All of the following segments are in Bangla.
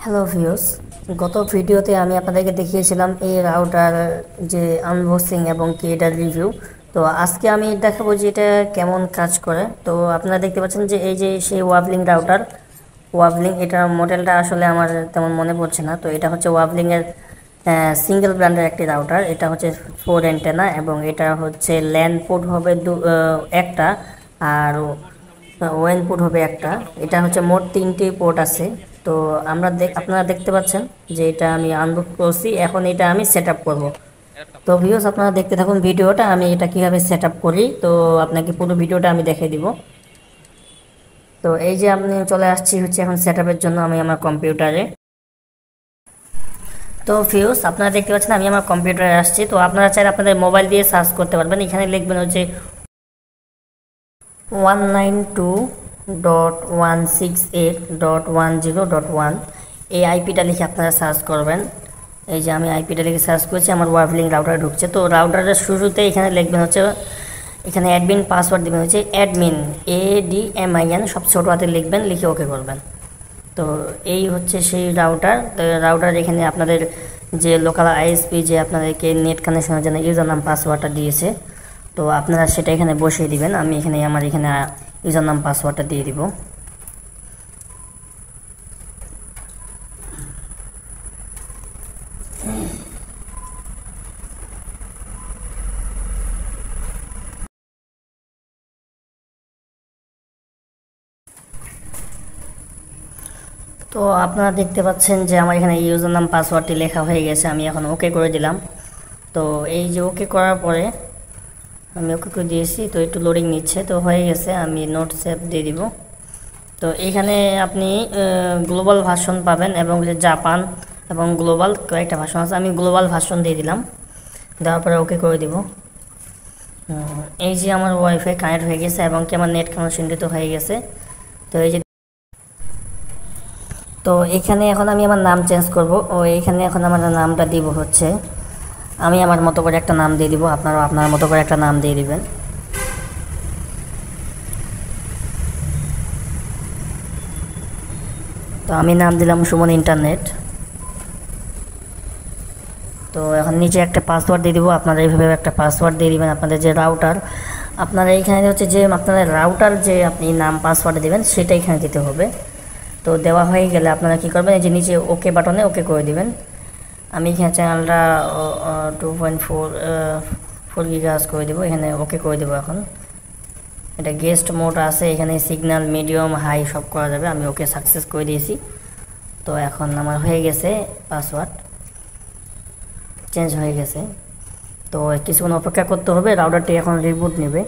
হ্যালো ভিউস, গত ভিডিওতে আমি আপনাদেরকে দেখিয়েছিলাম এই রাউটার যে আনবক্সিং এবং কি এটার রিভিউ। তো আজকে আমি দেখাবো যে এটা কেমন কাজ করে। তো আপনারা দেখতে পাচ্ছেন যে এই যে সেই ওয়াভলিং রাউটার, ওয়াভলিং এটার মডেলটা আসলে আমার তেমন মনে পড়ছে না। তো এটা হচ্ছে ওয়াভলিংয়ের সিঙ্গেল ব্র্যান্ডের একটি রাউটার। এটা হচ্ছে 4 অ্যান্টেনা এবং এটা হচ্ছে ল্যান পোর্ট হবে একটা, আর ওএন পোর্ট হবে একটা। এটা হচ্ছে মোট 3টি পোর্ট আছে। তো আপনারা দেখতে পাচ্ছেন যে এটা আমি আনবক্স করছি, এখন এটা আমি সেট আপ করবো। তো ভিউয়ার্স, আপনারা দেখতে থাকুন ভিডিওটা, আমি এটা কিভাবে সেট আপ করি। তো আপনাকে পুরো ভিডিওটা আমি দেখিয়ে দিব। তো এই যে আমি চলে আসছি হচ্ছে এখন সেট আপের জন্য আমি আমার কম্পিউটারে। তো ভিউয়ার্স, আপনারা দেখতে পাচ্ছেন আমি আমার কম্পিউটারে আসছি। তো আপনারা চাইলে আপনাদের মোবাইল দিয়ে সার্চ করতে পারবেন। এখানে লিখবেন হচ্ছে 192.168.10.1 এই আইপিটা লিখে আপনারা সার্চ করবেন। এই যে আমি আইপিটা লিখে সার্চ করেছি, আমার ওয়াভলিং রাউটারে ঢুকছে। তো রাউটারের শুরুতে এখানে লিখবেন হচ্ছে, এখানে অ্যাডমিন পাসওয়ার্ড দেবেন হচ্ছে অ্যাডমিন ADMIN, সব ছোটো হাতে লিখবেন, লিখে ওকে করবেন। তো এই হচ্ছে সেই রাউটার। তো রাউটার এখানে আপনাদের যে লোকাল আইএসপি যে আপনাদেরকে নেট কানেকশনের জন্য ইউজার নাম পাসওয়ার্ডটা দিয়েছে, তো আপনারা সেটা এখানে বসিয়ে দিবেন। আমি এখানে আমার ইউজার নাম পাসওয়ার্ডটা দিয়ে দিব। তো আপনারা দেখতে পাচ্ছেন যে আমার এখানে ইউজার নাম পাসওয়ার্ডটি লেখা হয়ে গেছে। আমি এখন ওকে করে দিলাম। তো এই যে ওকে করার পরে আমি ওকে করে দিয়েছি। তো একটু লোডিং নিচ্ছে, তো হয়ে গেছে। আমি নোট সেভ দিয়ে দিব। তো এখানে আপনি গ্লোবাল ভার্সন পাবেন এবং যে জাপান এবং গ্লোবাল কয়েকটা ভার্সন আছে। আমি গ্লোবাল ভার্সন দিয়ে দিলাম, দেওয়ার পরে ওকে করে দিব। এই যে আমার ওয়াইফাই কানেক্ট হয়ে গেছে এবং কি আমার নেট কানেকশনটি হয়ে গেছে। তো এই যে তো এখানে এখন আমি আমার নাম চেঞ্জ করব। এখানে এখন আমার নামটা দিব হচ্ছে, আমি আমার মতো করে একটা নাম দিয়ে দিব, আপনারাও আপনার মতো করে একটা নাম দিয়ে দিবেন। তো আমি নাম দিলাম সুমন ইন্টারনেট। তো এখন নিচে একটা পাসওয়ার্ড দিয়ে দিব। আপনারা এইভাবে একটা পাসওয়ার্ড দিয়ে দিবেন আপনাদের যে রাউটার, আপনারা এইখানে হচ্ছে যে আপনাদের রাউটার যে আপনি নাম পাসওয়ার্ড দেবেন সেটা এখানে দিতে হবে। তো দেওয়া হয়ে গেলে আপনারা কী করবেন, এই যে নিচে ওকে বাটনে ওকে করে দিবেন। আমি এখানে চ্যানেলটা 2.4 গিগাহার্টজ করে দেবো, এখানে ওকে করে দেবো। এখন এটা গেস্ট মোড আছে, এখানে সিগন্যাল মিডিয়াম হাই সব করা যাবে। আমি ওকে সাকসেস করে দিয়েছি। তো এখন আমার হয়ে গেছে, পাসওয়ার্ড চেঞ্জ হয়ে গেছে। তো কিছুক্ষণ অপেক্ষা করতে হবে, রাউটারটি এখন রিবুট নেবে।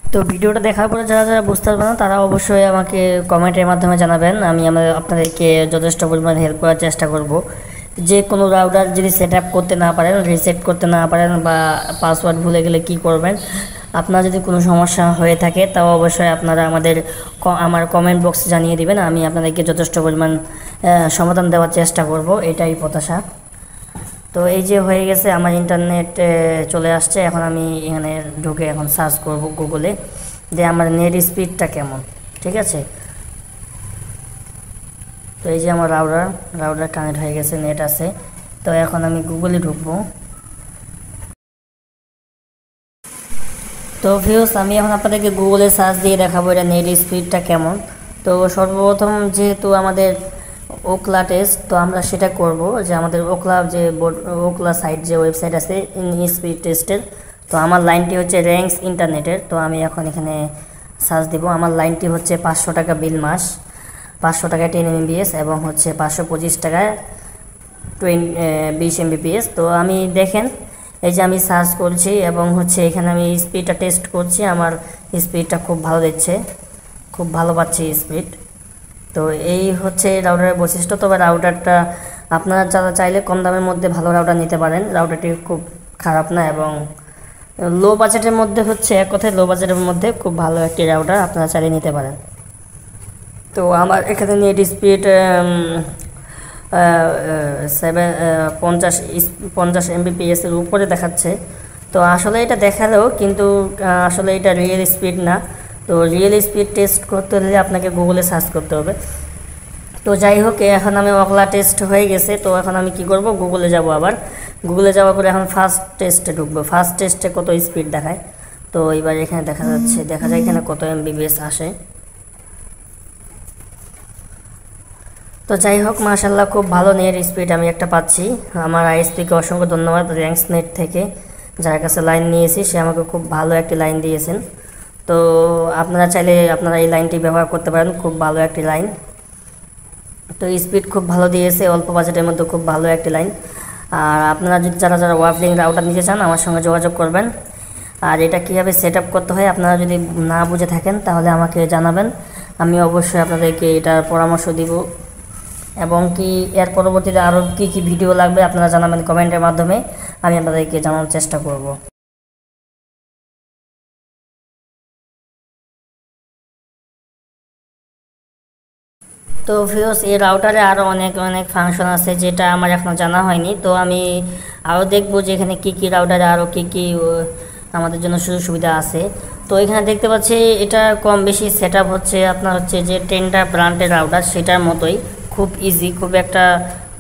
তো ভিডিওটা দেখার পরে যারা যারা বুঝতে পারবে না তারা অবশ্যই আমাকে কমেন্টের মাধ্যমে জানাবেন। আমি আপনাদেরকে যথেষ্ট পরিমাণে হেল্প করার চেষ্টা করব। যে কোনো রাউটার যদি সেট আপ করতে না পারেন, রিসেট করতে না পারেন বা পাসওয়ার্ড ভুলে গেলে কি করবেন, আপনার যদি কোনো সমস্যা হয়ে থাকে তাও অবশ্যই আপনারা আমার কমেন্ট বক্সে জানিয়ে দিবেন। আমি আপনাদেরকে যথেষ্ট পরিমাণ সমাধান দেওয়ার চেষ্টা করব, এটাই প্রত্যাশা। তো এই যে হয়ে গেছে, আমার ইন্টারনেট চলে আসছে। এখন আমি এখানে ঢুকে এখন সার্চ করব গুগলে যে আমার নেট স্পিডটা কেমন, ঠিক আছে। তো এই যে আমার রাউটার কানেক্ট হয়ে গেছে, নেট আছে। তো এখন আমি গুগলে ঢুকবো। তো ভিউয়ার্স, আমি এখন আপনাদেরকে গুগলে সার্চ দিয়ে দেখাবো এটা নেট স্পিডটা কেমন। তো সর্বপ্রথম যেহেতু আমাদের ওকলা টেস্ট, তো আমরা সেটা করব যে আমাদের ওকলা সাইট যে ওয়েবসাইট আছে স্পিড টেস্টের। তো আমার লাইনটি হচ্ছে র্যাঙ্কস ইন্টারনেটের। তো আমি এখন এখানে সার্চ দেব। আমার লাইনটি হচ্ছে 500 টাকা বিল মাস, 500 টাকায় 10 MBPS এবং হচ্ছে 525 টাকায় 20 MBPS। তো আমি দেখেন, এই যে আমি সার্চ করছি এবং হচ্ছে এখানে আমি স্পিডটা টেস্ট করছি। আমার স্পিডটা খুব ভালো দিচ্ছে, খুব ভালো পাচ্ছি স্পিড। তো এই হচ্ছে রাউটারের বৈশিষ্ট্য। তবে রাউটারটা আপনারা যারা চাইলে কম দামের মধ্যে ভালো রাউটার নিতে পারেন। রাউটারটি খুব খারাপ না এবং লো বাজেটের মধ্যে হচ্ছে, এক কথায় লো বাজেটের মধ্যে খুব ভালো একটি রাউটার, আপনারা চাইলে নিতে পারেন। তো আমার এখানে নেট স্পিড 50 MBPS এর উপরে দেখাচ্ছে। তো আসলে এটা দেখালেও কিন্তু আসলে এটা রিয়েল স্পিড না। তো রিয়েল স্পিড টেস্ট করতে হলে আপনাকে গুগলে সার্চ করতে হবে। তো যাই হোক, এখন আমি ওকলা টেস্ট হয়ে গেছে। তো এখন আমি কি করব, গুগলে যাব। আবার গুগলে যাওয়ার পরে এখন ফার্স্ট টেস্টে ঢুকবো। ফার্স্ট টেস্টে কত স্পিড দেখায়, তো এবার এখানে দেখা যাচ্ছে, দেখা যায় এখানে কত এমবিবিএস আসে। তো যাই হোক, মাশাআল্লাহ খুব ভালো নেট স্পিড আমি একটা পাচ্ছি। আমার আইএসপিকে অসংখ্য ধন্যবাদ, র্যাঙ্কস নেট থেকে যার কাছে লাইন নিয়েছি সে আমাকে খুব ভালো একটি লাইন দিয়েছেন। তো আপনারা চাইলে আপনারা এই লাইনটি ব্যবহার করতে পারেন, খুব ভালো একটি লাইন। তো স্পিড খুব ভালো দিয়েছে, অল্প বাজেটের মধ্যে খুব ভালো একটি লাইন। আর আপনারা যদি যারা ওয়াফলিং রাউটার নিতে চান আমার সঙ্গে যোগাযোগ করবেন। আর এটা কীভাবে সেট আপ করতে হয় আপনারা যদি না বুঝে থাকেন তাহলে আমাকে জানাবেন, আমি অবশ্যই আপনাদেরকে এটার পরামর্শ দিব। এবং কি এর পরবর্তীতে আরও কী কী ভিডিও লাগবে আপনারা জানাবেন কমেন্টের মাধ্যমে, আমি আপনাদেরকে জানানোর চেষ্টা করব। তো ভিউয়ার্স, এই রাউটারে আরও অনেক অনেক ফাংশন আছে যেটা আমার এখনও জানা হয়নি। তো আমি আরও দেখব যে এখানে কী কী রাউটারে আরও কী কী আমাদের জন্য সুযোগ সুবিধা আছে। তো এখানে দেখতে পাচ্ছি এটা কম বেশি সেট আপ হচ্ছে আপনার হচ্ছে যে টেন্ডার ব্র্যান্ডের রাউটার সেটার মতোই, খুব ইজি, খুব একটা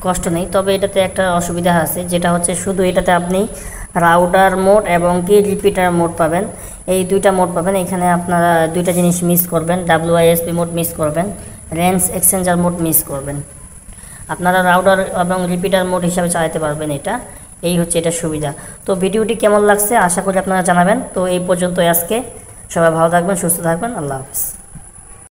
কষ্ট নেই। তবে এটাতে একটা অসুবিধা আছে, যেটা হচ্ছে শুধু এটাতে আপনি রাউটার মোড এবং কি রিপিটার মোড পাবেন, এই দুইটা মোড পাবেন। এখানে আপনারা দুইটা জিনিস মিস করবেন, WISP মোড মিস করবেন, রেঞ্জ এক্সচেঞ্জার মোড মিস করবেন। আপনারা রাউটার এবং রিপিটার মোড হিসাবে চালাতে পারবেন এটা, এই হচ্ছে এটা সুবিধা। তো ভিডিওটি কেমন লাগছে আশা করি আপনারা জানাবেন। তো এই পর্যন্ত আজকে, সবাই ভালো থাকবেন, সুস্থ থাকবেন, আল্লাহ হাফেজ।